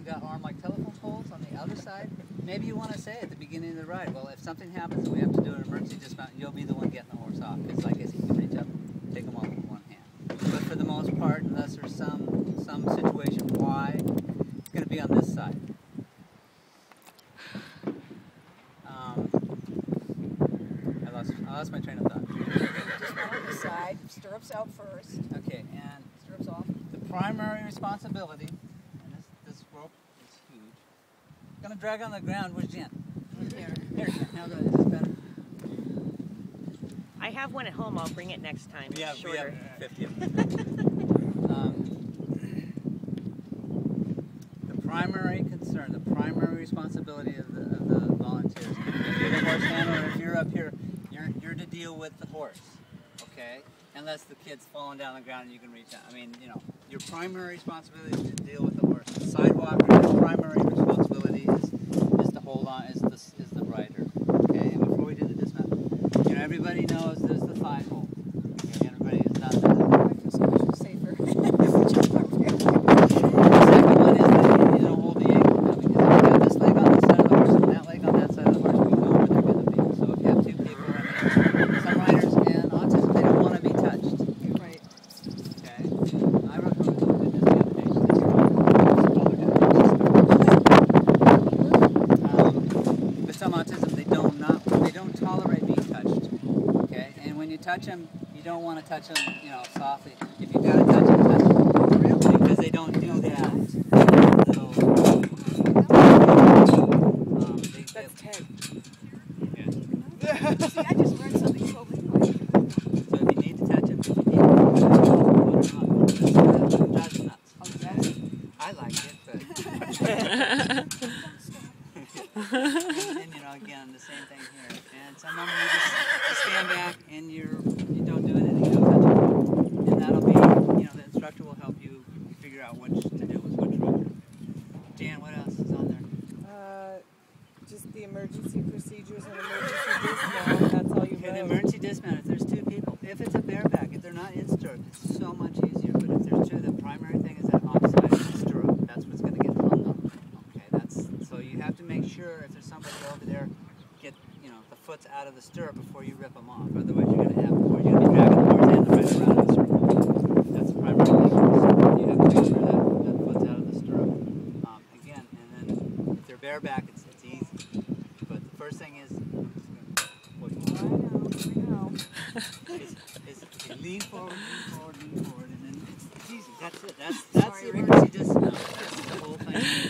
you've got armed like telephone poles on the outer side, maybe you want to say at the beginning of the ride, well, if something happens and we have to do an emergency dismount, you'll be the one getting the horse off, because like I said, you can reach up and take them off with one hand. But for the most part, unless there's some situation why, it's going to be on this side. I lost my train of thought. Just one on the side, stirrups out first. Okay, and Stirrups off. the primary responsibility, and this rope is huge. Gonna drag on the ground. Where's Jen? There. Here, Jen. Now is this better? I have one at home. I'll bring it next time. We have 50 of them. The primary concern, the primary responsibility of the volunteers, if you're the horse handler, if you're up here, you're to deal with the horse, okay? Unless the kid's falling down on the ground and you can reach out. I mean, you know, your primary responsibility is to deal with the horse. The sidewalker's primary responsibility is to hold on, is the rider, okay? And before we do the dismount, you know, everybody knows there's the 5-hole. Okay, everybody has done that. I feel so much safer. The second one is that you don't hold the ankle down, because if you have this leg on this side of the horse and that leg on that side of the horse, we know where they're going to be. So if you have two people running, some riders and autism, they don't want to be touched. Right. Okay? I recommend doing this the other day. But some autism, they don't tolerate being touched. Okay? And when you touch them, you don't want to touch them, you know, softly. If you got to touch them, touch them. Because they don't do that. So, That's 10. yeah. See, I just learned something totally new. So if you need to touch them, if you need to touch them, that's nuts. Oh, yes. I like it, but and you know, again, the same thing here. And some of them you just stand back and you don't do anything, you don't touch them. And that'll be, you know, the instructor will help you figure out what to do with which rope. Jan, what else is on there? Just the emergency procedures and emergency dismount. That's all you Okay, the wrote. emergency dismount, if there's two people, if it's a bareback, if they're not in stirrup, it's so much easier. But if there's two, the primary thing is that offside stirrup. That's what's going to get hung up. Okay, so you have to make sure if there's somebody over there, get, you know, the foot's out of the stirrup before you rip them off. Otherwise, you're going to have, or you're going to be dragging the horse and the rider around in a circle. That's the primary thing. You have to make sure that foot's out of the stirrup. Again, and then if they're bareback, it's easy. But the first thing is, what you I know. is lean forward, and then it's easy. That's it. That's Sorry, the Rick. emergency dismount. That's the whole thing.